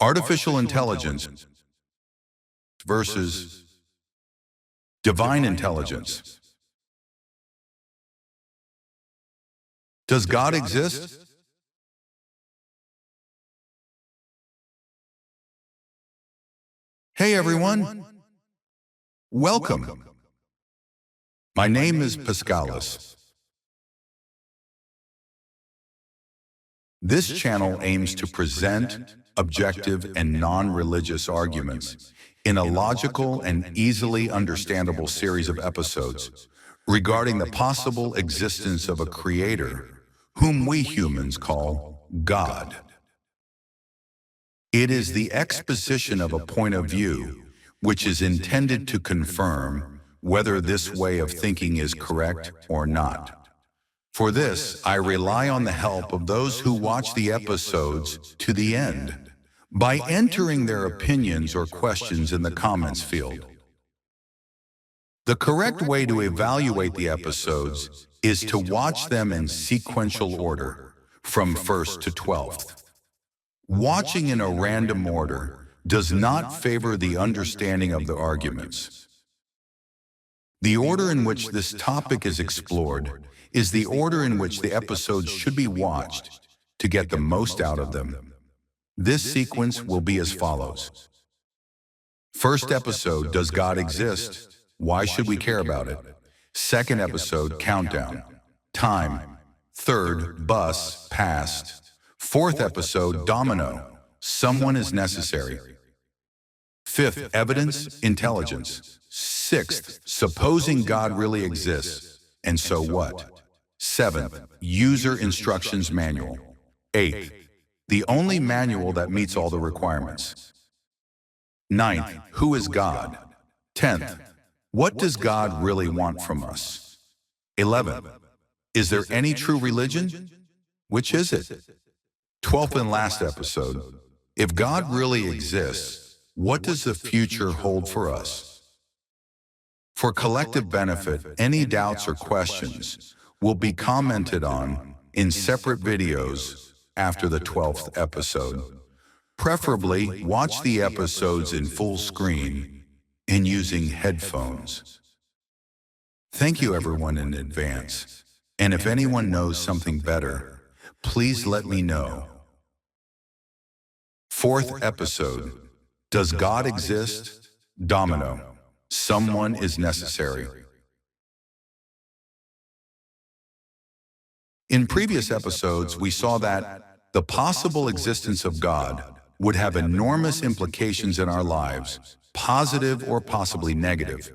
Artificial intelligence versus divine intelligence. Does God exist? Hey everyone, welcome. My name is Pascalis. This channel aims to present objective and non-religious arguments in a logical and easily understandable series of episodes regarding the possible existence of a creator whom we humans call God. It is the exposition of a point of view which is intended to confirm whether this way of thinking is correct or not. For this, I rely on the help of those who watch the episodes to the end by entering their opinions or questions in the comments field. The correct way to evaluate the episodes is to watch them in sequential order, from 1st to 12th. Watching in a random order does not favor the understanding of the arguments. The order in which this topic is explored is the order in which the episodes should be watched to get the most out of them. This sequence will be as follows. First episode, does God exist? Why should we care about it? Second episode, countdown. Time. Third, bus, past. Fourth episode, domino. Someone is necessary. Fifth, evidence, intelligence. Sixth, supposing God really exists, and so what? Seventh, user instructions manual. Eighth, the only manual that meets all the requirements. Ninth, who is God? 10th, what does God really want from us? 11th, is there any true religion? Which is it? 12th and last episode, if God really exists, what does the future hold for us? For collective benefit, any doubts or questions will be commented on in separate videos after the 12th episode. Preferably, watch the episodes in full screen and using headphones. Thank you everyone in advance, and if anyone knows something better, please let me know. Fourth episode, does God exist? Domino. Someone is necessary. In previous episodes, we saw that the possible existence of God would have enormous implications in our lives, positive or possibly negative,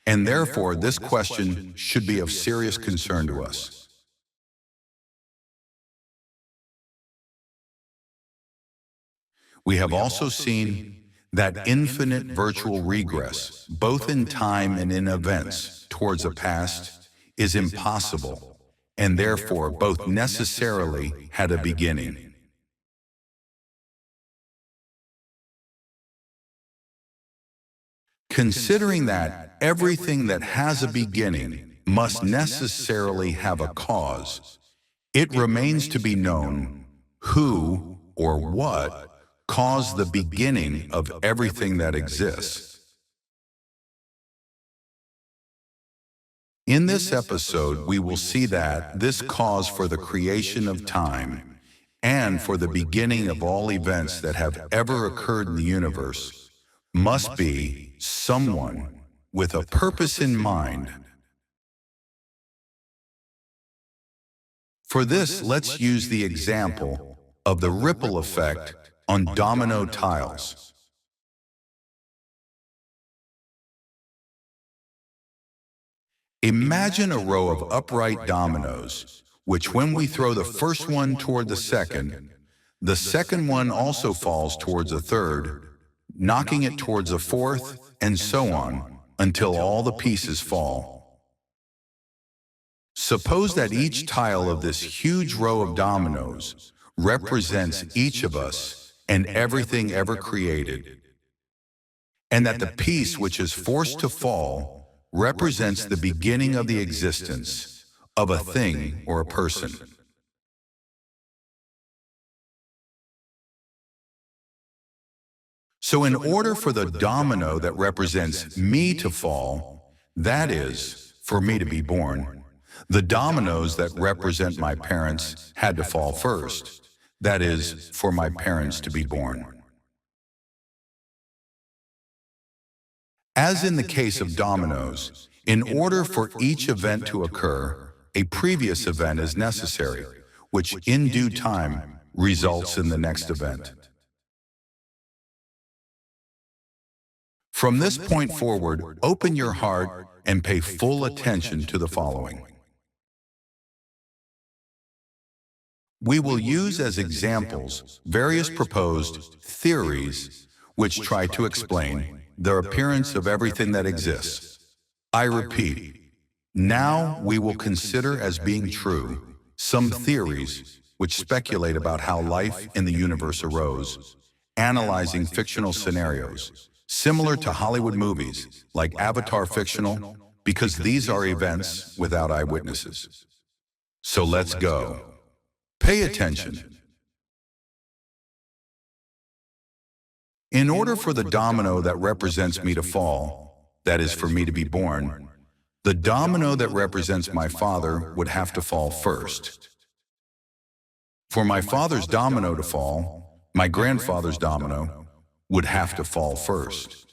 and therefore this question should be of serious concern to us. We have also seen that infinite virtual regress, both in time and in events, towards a past, is impossible, and therefore both necessarily had a beginning. Considering that everything that has a beginning must necessarily have a cause, it remains to be known who or what caused the beginning of everything that exists. In this episode, we will see that this cause for the creation of time and for the beginning of all events that have ever occurred in the universe must be someone with a purpose in mind. For this, let's use the example of the ripple effect on domino tiles. Imagine a row of upright dominoes, which when we throw the first one toward the second one also falls towards the third, knocking it towards the fourth, and so on, until all the pieces fall. Suppose that each tile of this huge row of dominoes represents each of us and everything ever created, and that the piece which is forced to fall represents the beginning of the existence of a thing or a person. So in order for the domino that represents me to fall, that is, for me to be born, the dominoes that represent my parents had to fall first. That is, for my parents to be born. As in the case of dominoes, in order for each event to occur, a previous event is necessary, which in due time results in the next event. From this point forward, open your heart and pay full attention to the following. We will use as examples various proposed theories which try to explain the appearance of everything that exists. I repeat, now we will consider as being true some theories which speculate about how life in the universe arose, analyzing fictional scenarios, similar to Hollywood movies, like Avatar fictional, because these are events without eyewitnesses. So let's go. Pay attention. In order for the domino that represents me to fall, that is for me to be born, the domino that represents my father would have to fall first. For my father's domino to fall, my grandfather's domino would have to fall first.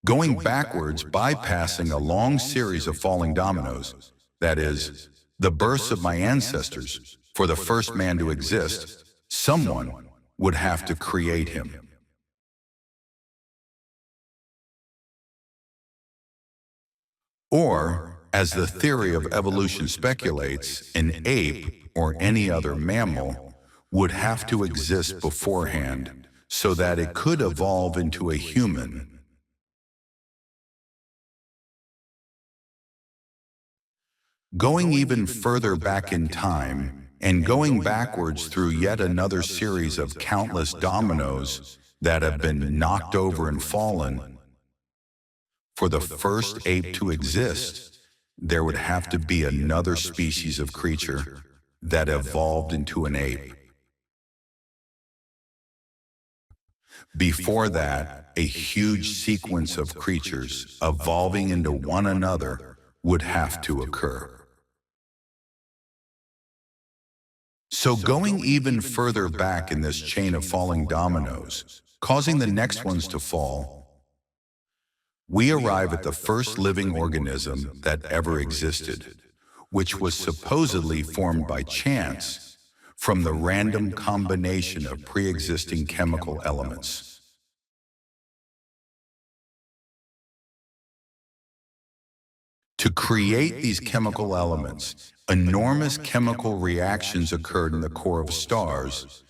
Going backwards, bypassing a long series of falling dominoes, that is, the births of my ancestors, for the first man to exist, someone would have to create him. Or, as the theory of evolution speculates, an ape or any other mammal would have to exist beforehand so that it could evolve into a human. Going even further back in time and going backwards through yet another series of countless dominoes that have been knocked over and fallen, for the first ape to exist, there would have to be another species of creature that evolved into an ape. Before that, a huge sequence of creatures evolving into one another would have to occur. So going even further back in this chain of falling dominoes, causing the next ones to fall, we arrive at the first living organism that ever existed, which was supposedly formed by chance from the random combination of pre-existing chemical elements. To create these chemical elements, enormous chemical reactions occurred in the core of stars,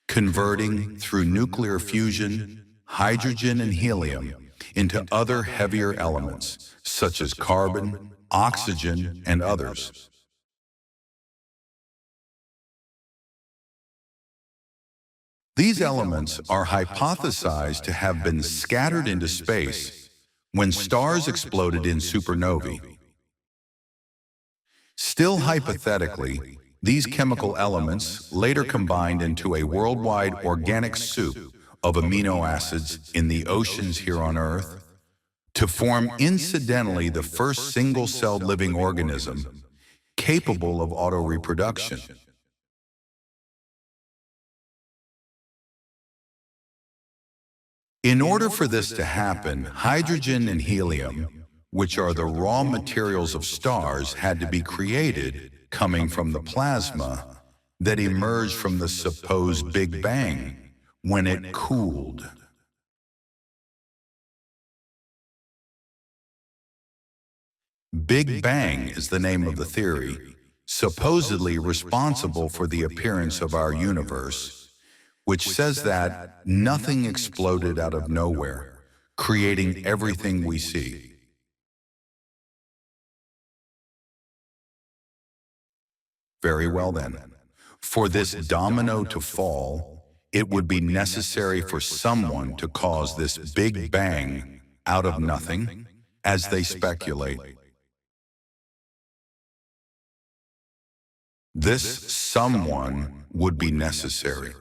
converting through nuclear fusion, hydrogen and helium into other heavier elements, such as carbon, oxygen, and others. These elements are hypothesized to have been scattered into space when stars exploded in supernovae. Still hypothetically, these chemical elements later combined into a worldwide organic soup of amino acids in the oceans here on Earth to form incidentally the first single-celled living organism capable of auto-reproduction. In order for this to happen, hydrogen and helium, which are the raw materials of stars, had to be created coming from the plasma that emerged from the supposed Big Bang when it cooled. Big Bang is the name of the theory, supposedly responsible for the appearance of our universe, which says that nothing exploded out of nowhere, creating everything we see. Very well then. For this domino to fall, it would be necessary for someone to cause this Big Bang out of nothing, as they speculate. This someone would be necessary.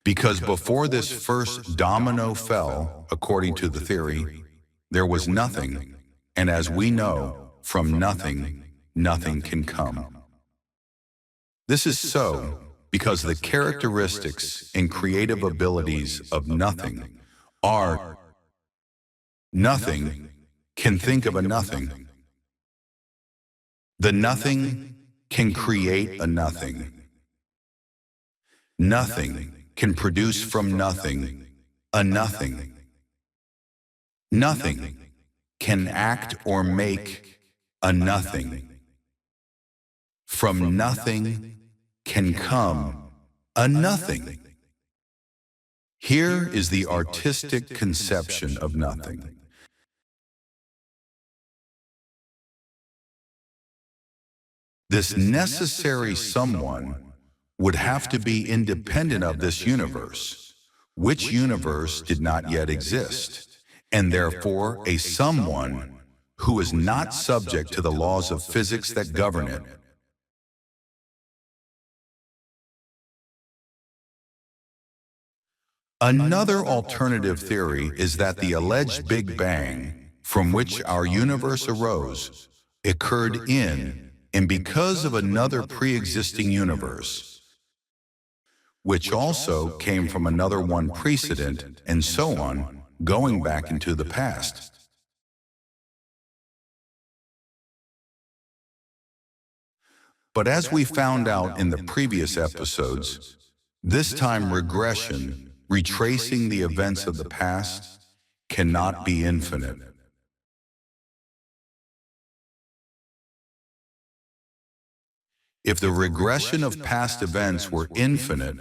Because before this first domino fell, according to the theory, there was nothing, and as we know, from nothing, nothing can come. This is so because the characteristics and creative abilities of nothing are nothing can think of a nothing. The nothing can create a nothing. Nothing can produce from nothing a nothing. Nothing can act or make a nothing. From nothing can come a nothing. Here is the artistic conception of nothing. This necessary someone would have to be independent of this universe, which universe did not yet exist, and therefore a someone who is not subject to the laws of physics that govern it. Another alternative theory is that the alleged Big Bang, from which our universe arose, occurred in and because of another pre-existing universe, which also came from another one precedent, and so on, going back into the past. But as we found out in the previous episodes, this time regression, retracing the events of the past, cannot be infinite. If the regression of past events were infinite,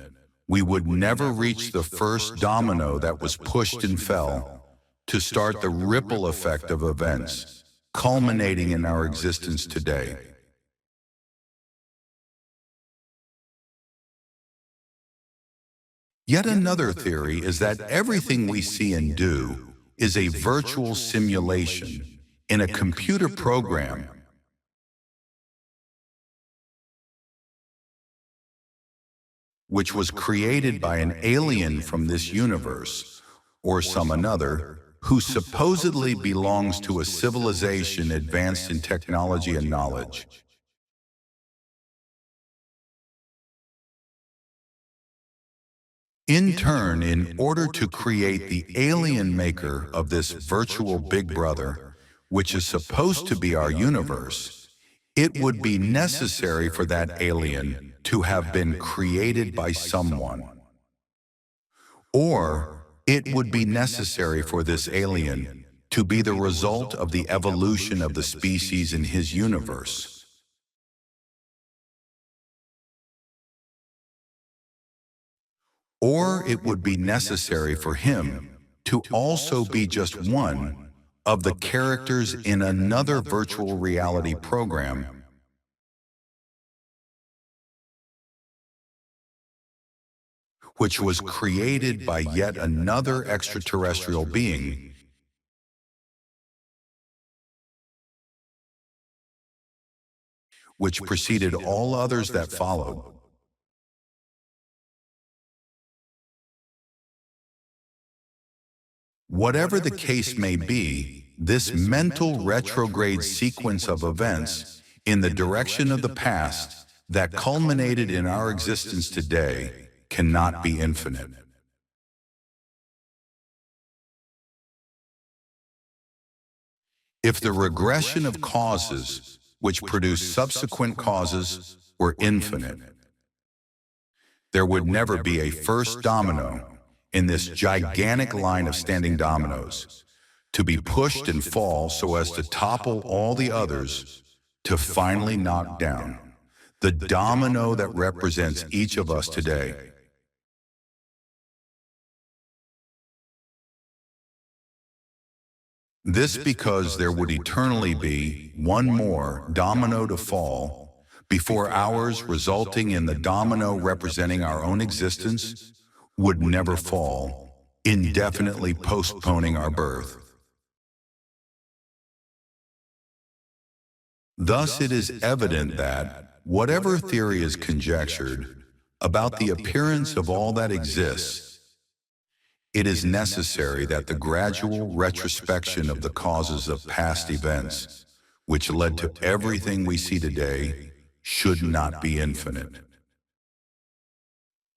we would never reach the first domino that was pushed and fell to start the ripple effect of events, culminating in our existence today. Yet another theory is that everything we see and do is a virtual simulation in a computer program which was created by an alien from this universe, or some another, who supposedly belongs to a civilization advanced in technology and knowledge. In turn, in order to create the alien maker of this virtual Big Brother, which is supposed to be our universe, it would be necessary for that alien to have been created by someone. Or it would be necessary for this alien to be the result of the evolution of the species in his universe. Or it would be necessary for him to also be just one of the characters in another virtual reality program which was created by yet another extraterrestrial being which preceded all others that followed. Whatever the case may be, this mental retrograde sequence of events in the direction of the past that culminated in our existence today cannot be infinite. If the regression of causes which produce subsequent causes were infinite, there would never be a first domino in this gigantic line of standing dominoes, to be pushed and fall so as to topple all the others, to finally knock down the domino that represents each of us today. This because there would eternally be one more domino to fall before ours, resulting in the domino representing our own existence, would never fall, indefinitely postponing our birth. Thus it is evident that, whatever theory is conjectured about the appearance of all that exists, it is necessary that the gradual retrospection of the causes of past events, which led to everything we see today, should not be infinite.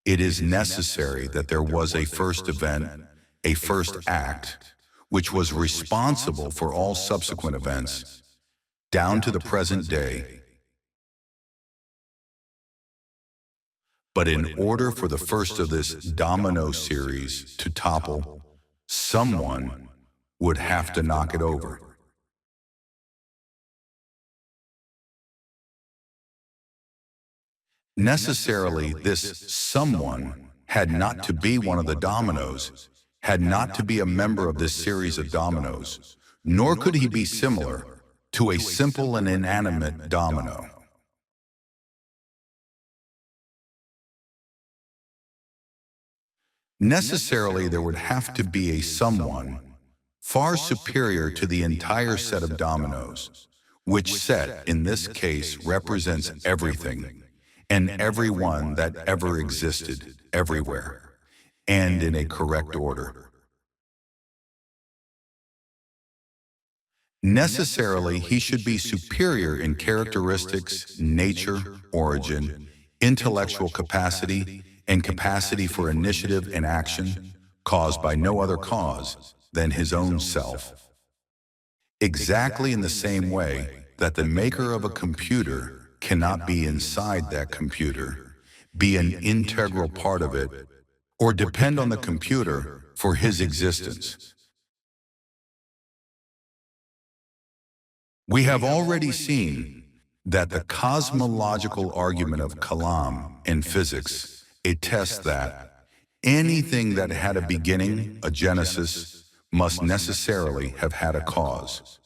It is necessary that there was a first event, a first act, which was responsible for all subsequent events, down to the present day. But in order for the first of this domino series to topple, someone would have to knock it over. Necessarily, this someone had not to be one of the dominoes, had not to be a member of this series of dominoes, nor could he be similar to a simple and inanimate domino. Necessarily, there would have to be a someone far superior to the entire set of dominoes, which set, in this case, represents everything and everyone that ever existed, everywhere, and in a correct order. Necessarily, he should be superior in characteristics, nature, origin, intellectual capacity, and capacity for initiative and action, caused by no other cause than his own self. Exactly in the same way that the maker of a computer cannot be inside that computer, be an integral part of it, or depend on the computer for his existence. We have already seen that the cosmological argument of Kalam in physics attests that anything that had a beginning, a genesis, must necessarily have had a cause.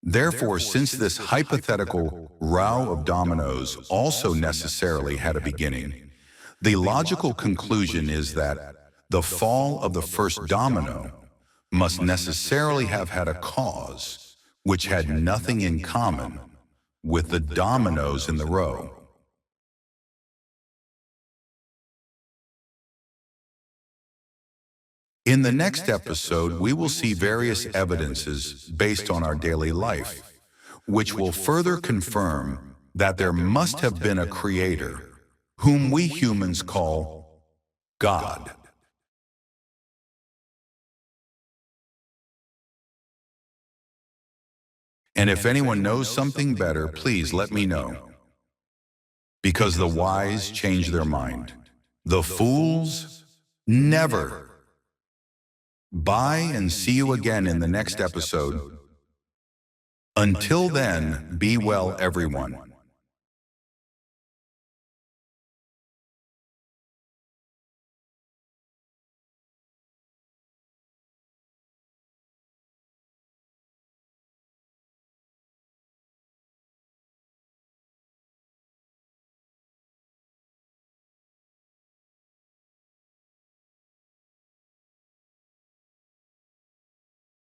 Therefore, since this hypothetical row of dominoes also necessarily had a beginning, the logical conclusion is that the fall of the first domino must necessarily have had a cause which had nothing in common with the dominoes in the row. In the next episode, we will see various evidences based on our daily life, which will further confirm that there must have been a creator, whom we humans call God. And if anyone knows something better, please let me know. Because the wise change their mind. The fools never. Bye and see you again in the next episode. Until then, be well, everyone.